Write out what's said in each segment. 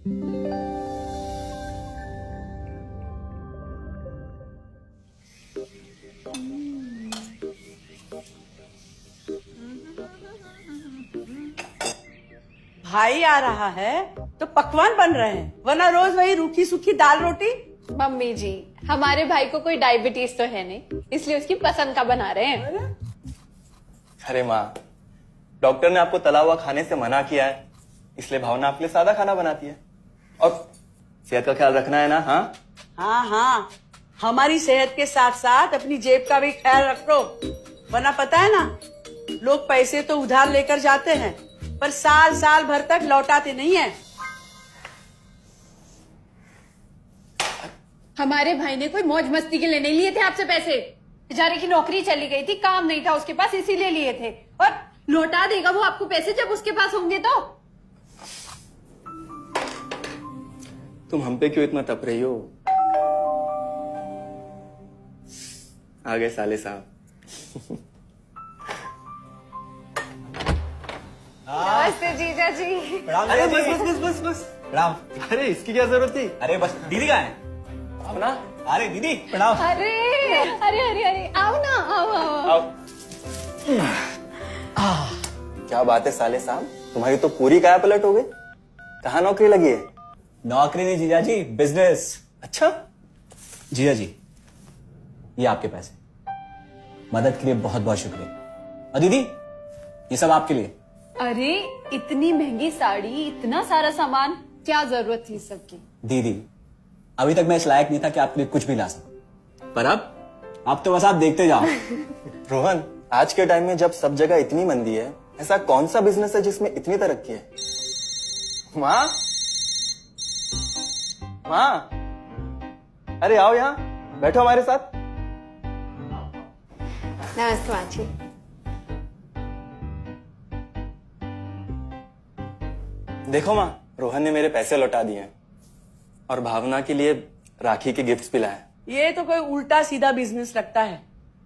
भाई आ रहा है तो पकवान बन रहे हैं, वरना रोज वही रूखी सूखी दाल रोटी। मम्मी जी, हमारे भाई को कोई डायबिटीज तो है नहीं, इसलिए उसकी पसंद का बना रहे हैं। अरे माँ, डॉक्टर ने आपको तला हुआ खाने से मना किया है, इसलिए भावना आपके लिए सादा खाना बनाती है। और सेहत का ख्याल रखना है ना? हाँ हाँ हाँ, हमारी सेहत के साथ साथ अपनी जेब का भी ख्याल रखो, वरना पता है ना, लोग पैसे तो उधार लेकर जाते हैं पर साल साल भर तक लौटाते नहीं है। हमारे भाई ने कोई मौज मस्ती के लिए नहीं लिए थे आपसे पैसे। बेचारे की नौकरी चली गई थी, काम नहीं था उसके पास, इसीलिए लिए थे। और लौटा देगा वो आपको पैसे जब उसके पास होंगे तो। तुम हम पे क्यों इतना तप रही हो? आ गए साले साहब। नमस्ते जीजा जी। अरे बस प्रणाम। अरे इसकी क्या जरूरत थी? अरे बस, दीदी कहाँ है? अपना अरे दीदी प्रणाम। अरे अरे अरे अरे आओ ना, आओ। क्या बात है साले साहब, तुम्हारी तो पूरी काया पलट हो गई। कहाँ नौकरी लगी है? नौकरी नहीं जीजा जी, बिजनेस। अच्छा जीजा जी, ये आपके पैसे, मदद के लिए बहुत बहुत शुक्रिया। और दीदी, ये सब आपके लिए। अरे इतनी महंगी साड़ी, इतना सारा सामान, क्या जरूरत थी सबकी? दीदी, अभी तक मैं इस लायक नहीं था कि आपके लिए कुछ भी ला सकूं, पर अब तो बस आप देखते जाओ। रोहन, आज के टाइम में जब सब जगह इतनी मंदी है, ऐसा कौन सा बिजनेस है जिसमें इतनी तरक्की है? माँ, माँ, अरे आओ यहाँ बैठो हमारे साथ। नमस्ते माँ जी। देखो माँ, रोहन ने मेरे पैसे लौटा दिए हैं और भावना के लिए राखी के गिफ्ट्स भी लाए। ये तो कोई उल्टा सीधा बिजनेस लगता है,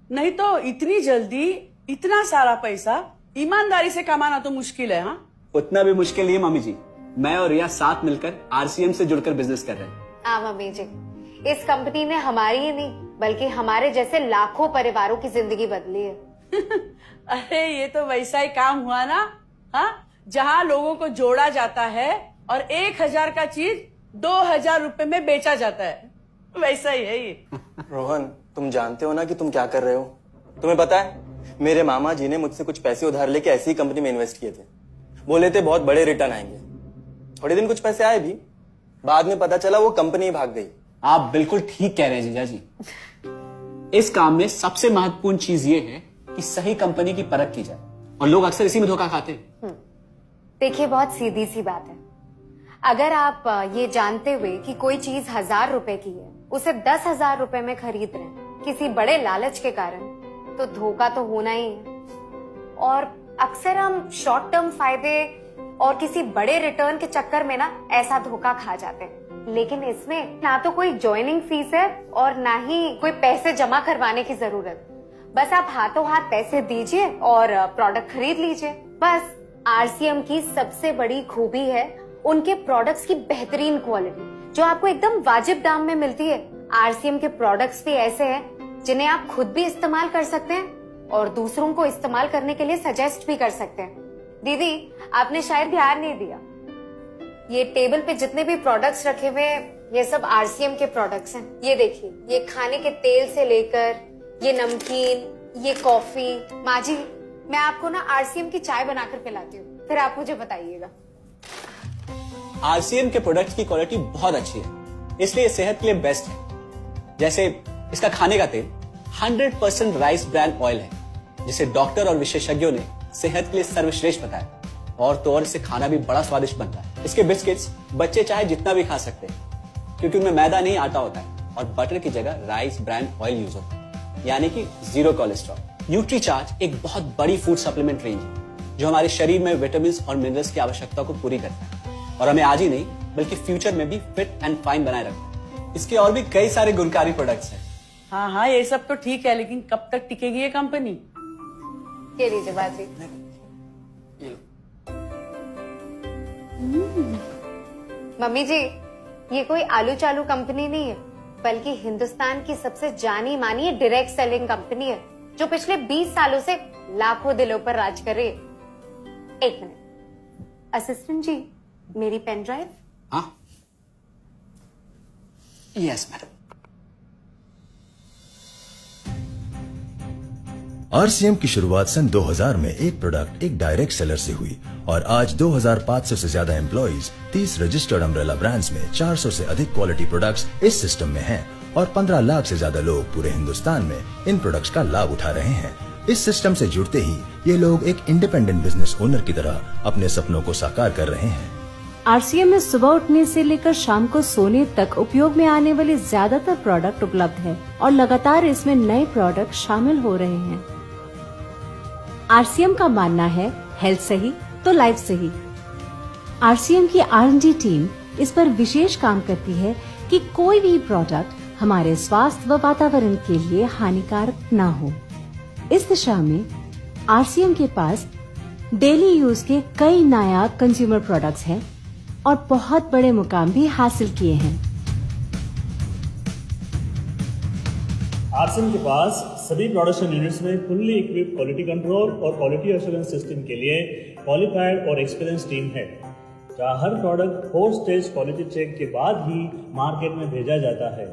नहीं तो इतनी जल्दी इतना सारा पैसा ईमानदारी से कमाना तो मुश्किल है। हाँ, उतना भी मुश्किल नहीं है मम्मी जी, मैं और रिया साथ मिलकर आरसीएम से जुड़कर बिजनेस कर रहे हैं। हाँ मम्मी जी, इस कंपनी ने हमारी ही नहीं बल्कि हमारे जैसे लाखों परिवारों की जिंदगी बदली है। अरे ये तो वैसा ही काम हुआ ना, हाँ, जहाँ लोगों को जोड़ा जाता है और 1000 का चीज 2000 रुपए में बेचा जाता है, वैसा ही है ये। रोहन, तुम जानते हो ना कि तुम क्या कर रहे हो? तुम्हें पता है, मेरे मामा जी ने मुझसे कुछ पैसे उधार लेके ऐसी कंपनी में इन्वेस्ट किए थे। बोले थे बहुत बड़े रिटर्न आएंगे। थोड़े दिन कुछ पैसे आए भी, बाद में पता चला वो कंपनी ही भाग गई। आप बिल्कुल ठीक कह रहे हैं जीजा जी। इस काम में सबसे महत्वपूर्ण चीज ये है कि सही कंपनी की परख की जाए, और लोग अक्सर इसी में धोखा खाते हैं। देखिए, बहुत सीधी सी बात है। अगर आप ये जानते हुए कि कोई चीज 1000 रुपए की है, उसे 10,000 रुपए में खरीद रहे हैं किसी बड़े लालच के कारण, तो धोखा तो होना ही है। और अक्सर हम शॉर्ट टर्म फायदे और किसी बड़े रिटर्न के चक्कर में ना ऐसा धोखा खा जाते हैं। लेकिन इसमें ना तो कोई ज्वाइनिंग फीस है और ना ही कोई पैसे जमा करवाने की जरूरत। बस आप हाथों हाथ पैसे दीजिए और प्रोडक्ट खरीद लीजिए। बस आरसीएम की सबसे बड़ी खूबी है उनके प्रोडक्ट्स की बेहतरीन क्वालिटी, जो आपको एकदम वाजिब दाम में मिलती है। आरसीएम के प्रोडक्ट्स भी ऐसे हैं जिन्हें आप खुद भी इस्तेमाल कर सकते हैं और दूसरों को इस्तेमाल करने के लिए सजेस्ट भी कर सकते हैं। दीदी, आपने शायद ध्यान नहीं दिया, ये टेबल पे जितने भी प्रोडक्ट्स रखे हुए हैं, ये सब आरसीएम के प्रोडक्ट्स हैं। ये देखिए, ये खाने के तेल से लेकर ये नमकीन, ये कॉफी। माँ जी, मैं आपको ना आरसीएम की चाय बनाकर पिलाती हूँ, फिर आप मुझे बताइएगा। आरसीएम के प्रोडक्ट्स की क्वालिटी बहुत अच्छी है, इसलिए ये सेहत के लिए बेस्ट है। जैसे इसका खाने का तेल 100% राइस ब्रांड ऑयल है, जिसे डॉक्टर और विशेषज्ञों ने सेहत के लिए सर्वश्रेष्ठ बताया। और तो और इसे खाना भी बड़ा स्वादिष्ट बनता है। इसके बिस्किट्स बच्चे चाहे जितना भी खा सकते हैं, क्योंकि उनमें मैदा नहीं आटा होता है और बटर की जगह राइस ब्रांड ऑयल यूज होता है, यानी कि 0 कोलेस्ट्रॉल। न्यूट्रीचार्ज एक बहुत बड़ी फूड सप्लीमेंट रेंज है, जो हमारे शरीर में विटामिन और मिनरल्स की आवश्यकता को पूरी करता है और हमें आज ही नहीं बल्कि फ्यूचर में भी फिट एंड फाइन बनाए रखता है। इसके और भी कई सारे गुणकारी प्रोडक्ट्स हैं। हाँ हाँ, ये सब तो ठीक है, लेकिन कब तक टिकेगी ये कंपनी? ये लीजिए बाजी। मम्मी जी, ये कोई आलू चालू कंपनी नहीं है, बल्कि हिंदुस्तान की सबसे जानी मानी डायरेक्ट सेलिंग कंपनी है, जो पिछले 20 सालों से लाखों दिलों पर राज कर रही है। एक मिनट, असिस्टेंट जी, मेरी पेन ड्राइव। हाँ, यस मैडम। आरसीएम की शुरुआत सन 2000 में एक प्रोडक्ट एक डायरेक्ट सेलर से हुई और आज 2500 से ज्यादा एम्प्लॉइज, 30 रजिस्टर्ड अम्ब्रेला ब्रांड्स में 400 से अधिक क्वालिटी प्रोडक्ट्स इस सिस्टम में हैं और 15 लाख से ज्यादा लोग पूरे हिंदुस्तान में इन प्रोडक्ट्स का लाभ उठा रहे हैं। इस सिस्टम से जुड़ते ही ये लोग एक इंडिपेंडेंट बिजनेस ओनर की तरह अपने सपनों को साकार कर रहे हैं। आरसीएम में सुबह उठने से लेकर शाम को सोने तक उपयोग में आने वाले ज्यादातर प्रोडक्ट उपलब्ध है और लगातार इसमें नए प्रोडक्ट शामिल हो रहे हैं। आरसीएम का मानना है हेल्थ सही तो लाइफ सही। आरसीएम की R&D टीम इस पर विशेष काम करती है कि कोई भी प्रोडक्ट हमारे स्वास्थ्य व वातावरण के लिए हानिकारक न हो। इस दिशा में आरसीएम के पास डेली यूज के कई नायाब कंज्यूमर प्रोडक्ट्स हैं और बहुत बड़े मुकाम भी हासिल किए हैं। आरसीएम के पास सभी प्रोडक्शन यूनिट्स में फुल्ली इक्विप्ड क्वालिटी कंट्रोल और क्वालिटी एश्योरेंस सिस्टम के लिए क्वालिफाइड और एक्सपीरियंस टीम है, जहां हर प्रोडक्ट 4 स्टेज क्वालिटी चेक के बाद ही मार्केट में भेजा जाता है।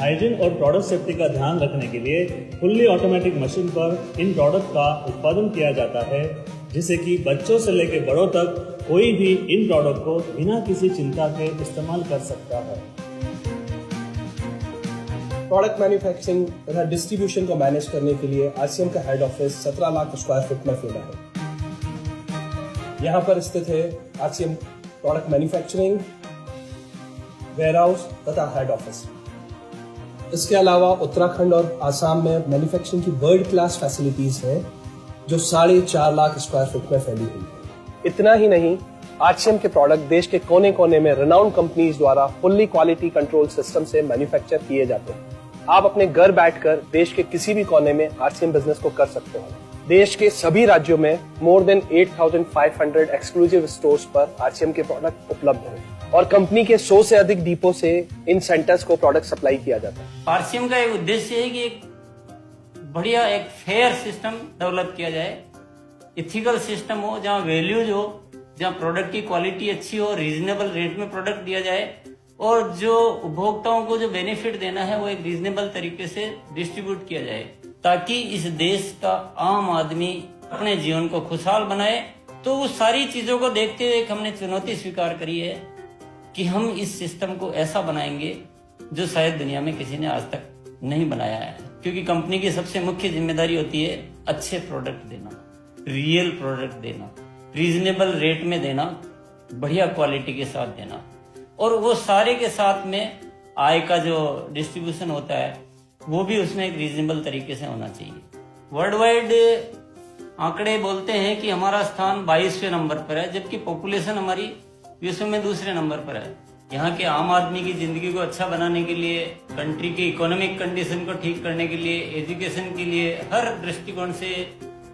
हाइजीन और प्रोडक्ट सेफ्टी का ध्यान रखने के लिए फुल्ली ऑटोमेटिक मशीन पर इन प्रोडक्ट का उत्पादन किया जाता है, जिससे कि बच्चों से लेकर बड़ों तक कोई भी इन प्रोडक्ट को बिना किसी चिंता के इस्तेमाल कर सकता है। प्रोडक्ट मैन्युफैक्चरिंग तथा डिस्ट्रीब्यूशन को मैनेज करने के लिए आरसीएम का head office 17 lakh square foot में फैला है। यहाँ पर स्थित है आरसीएम प्रोडक्ट मैन्युफैक्चरिंग, वेयरहाउस तथा हेड ऑफिस। इसके अलावा उत्तराखंड और आसाम में मैन्युफैक्चरिंग की वर्ल्ड क्लास फैसिलिटीज हैं, जो 4.5 लाख स्क्वायर फुट में फैली हुई है। इतना ही नहीं, आरसीएम के प्रोडक्ट देश के कोने कोने में रिनाउंड कंपनीज द्वारा फुल्ली क्वालिटी कंट्रोल सिस्टम से मैन्युफैक्चर किए जाते हैं। आप अपने घर बैठकर देश के किसी भी कोने में आरसीएम बिजनेस को कर सकते हैं। देश के सभी राज्यों में मोर देन 8,500 एक्सक्लूसिव स्टोर्स पर आरसीएम के प्रोडक्ट उपलब्ध हैं और कंपनी के 100 से अधिक डिपो से इन सेंटर्स को प्रोडक्ट सप्लाई किया जाता है। आरसीएम का एक उद्देश्य है कि एक बढ़िया एक फेयर सिस्टम डेवलप किया जाए, इथिकल सिस्टम हो, जहाँ वैल्यूज हो, जहाँ प्रोडक्ट की क्वालिटी अच्छी हो, रीजनेबल रेट में प्रोडक्ट दिया जाए और जो उपभोक्ताओं को जो बेनिफिट देना है वो एक रीजनेबल तरीके से डिस्ट्रीब्यूट किया जाए, ताकि इस देश का आम आदमी अपने जीवन को खुशहाल बनाए। तो उस सारी चीजों को देखते हुए हमने चुनौती स्वीकार करी है कि हम इस सिस्टम को ऐसा बनाएंगे जो शायद दुनिया में किसी ने आज तक नहीं बनाया है, क्योंकि कंपनी की सबसे मुख्य जिम्मेदारी होती है अच्छे प्रोडक्ट देना, रियल प्रोडक्ट देना, रीजनेबल रेट में देना, बढ़िया क्वालिटी के साथ देना, और वो सारे के साथ में आय का जो डिस्ट्रीब्यूशन होता है वो भी उसमें एक रीजनेबल तरीके से होना चाहिए। वर्ल्ड वाइड आंकड़े बोलते हैं कि हमारा स्थान 22वें नंबर पर है, जबकि पॉपुलेशन हमारी विश्व में दूसरे नंबर पर है। यहाँ के आम आदमी की जिंदगी को अच्छा बनाने के लिए, कंट्री की इकोनॉमिक कंडीशन को ठीक करने के लिए, एजुकेशन के लिए, हर दृष्टिकोण से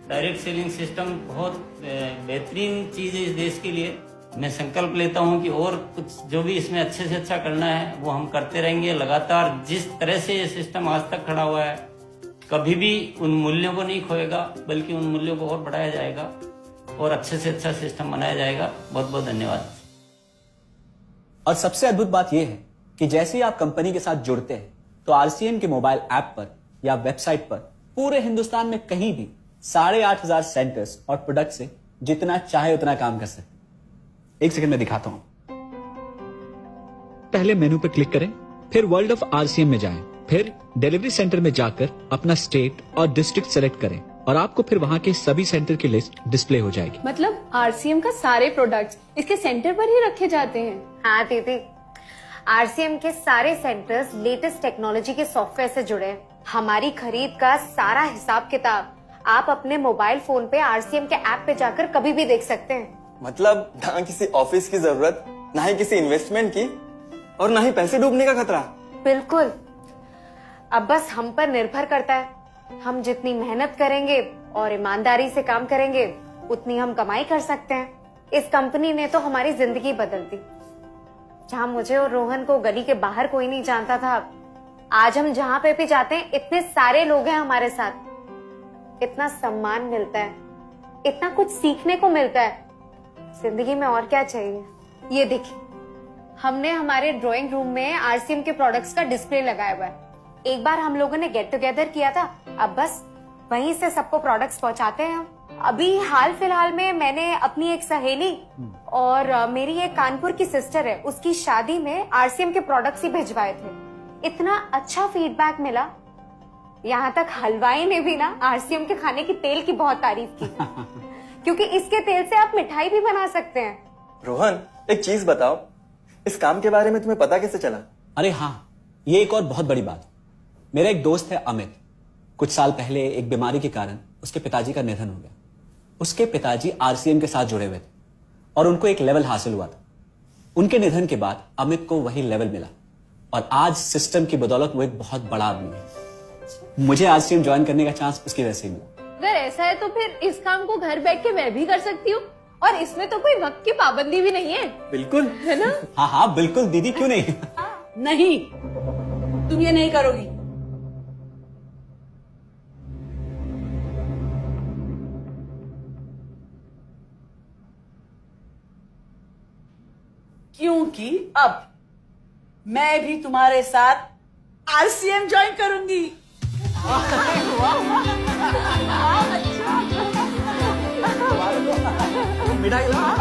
डायरेक्ट सेलिंग सिस्टम बहुत बेहतरीन चीज है इस देश के लिए। मैं संकल्प लेता हूं कि और कुछ जो भी इसमें अच्छे से अच्छा करना है वो हम करते रहेंगे लगातार। जिस तरह से ये सिस्टम आज तक खड़ा हुआ है, कभी भी उन मूल्यों को नहीं खोएगा, बल्कि उन मूल्यों को और बढ़ाया जाएगा और अच्छे से अच्छा सिस्टम बनाया जाएगा। बहुत बहुत धन्यवाद। और सबसे अद्भुत बात यह है कि जैसे ही आप कंपनी के साथ जुड़ते हैं तो आरसीएम के मोबाइल ऐप पर या वेबसाइट पर पूरे हिंदुस्तान में कहीं भी 8,500 सेंटर्स और प्रोडक्ट से जितना चाहे उतना काम कर सकते हैं। एक सेकंड में दिखाता हूं। पहले मेनू पर क्लिक करें, फिर वर्ल्ड ऑफ आरसीएम में जाएं, फिर डिलीवरी सेंटर में जाकर अपना स्टेट और डिस्ट्रिक्ट सेलेक्ट करें और आपको फिर वहां के सभी सेंटर की लिस्ट डिस्प्ले हो जाएगी। मतलब आरसीएम का सारे प्रोडक्ट्स इसके सेंटर पर ही रखे जाते हैं? हाँ दीदी, आरसीएम के सारे सेंटर्स लेटेस्ट टेक्नोलॉजी के सॉफ्टवेयर से जुड़े हैं। हमारी खरीद का सारा हिसाब किताब आप अपने मोबाइल फोन पे आरसीएम के ऐप पे जाकर कभी भी देख सकते हैं। मतलब ना किसी ऑफिस की जरूरत, ना ही किसी इन्वेस्टमेंट की, और ना ही पैसे डूबने का खतरा। बिल्कुल। अब बस हम पर निर्भर करता है। हम जितनी मेहनत करेंगे और ईमानदारी से काम करेंगे, उतनी हम कमाई कर सकते हैं। इस कंपनी ने तो हमारी जिंदगी बदल दी। जहां मुझे और रोहन को गली के बाहर कोई नहीं जानता था, आज हम जहां पे भी जाते हैं इतने सारे लोग हैं हमारे साथ। इतना सम्मान मिलता है, इतना कुछ सीखने को मिलता है। जिंदगी में और क्या चाहिए। ये देखिए, हमने हमारे ड्राइंग रूम में आरसीएम के प्रोडक्ट्स का डिस्प्ले लगाया हुआ है। एक बार हम लोगों ने गेट टुगेदर किया था, अब बस वहीं से सबको प्रोडक्ट्स पहुंचाते हैं हम। अभी हाल फिलहाल में मैंने अपनी एक सहेली और मेरी एक कानपुर की सिस्टर है, उसकी शादी में आरसीएम के प्रोडक्ट्स ही भिजवाए थे। इतना अच्छा फीडबैक मिला, यहाँ तक हलवाई ने भी ना आरसीएम के खाने की तेल की बहुत तारीफ की क्योंकि इसके तेल से आप मिठाई भी बना सकते हैं। रोहन, एक चीज बताओ, इस काम के बारे में तुम्हें पता कैसे चला? अरे हाँ, ये एक और बहुत बड़ी बात। मेरा एक दोस्त है अमित, कुछ साल पहले एक बीमारी के कारण उसके पिताजी का निधन हो गया। उसके पिताजी आरसीएम के साथ जुड़े हुए थे और उनको एक लेवल हासिल हुआ था। उनके निधन के बाद अमित को वही लेवल मिला और आज सिस्टम की बदौलत वो एक बहुत बड़ा आदमी है। मुझे आरसीएम ज्वाइन करने का चांस उसकी वजह से मिला। अगर ऐसा है तो फिर इस काम को घर बैठ के मैं भी कर सकती हूँ और इसमें तो कोई वक्त की पाबंदी भी नहीं है। बिल्कुल, है ना? हाँ हाँ बिल्कुल दीदी, क्यों नहीं। नहीं, तुम ये नहीं करोगी। क्योंकि अब मैं भी तुम्हारे साथ आरसीएम ज्वाइन करूंगी। मिठाई लाओ।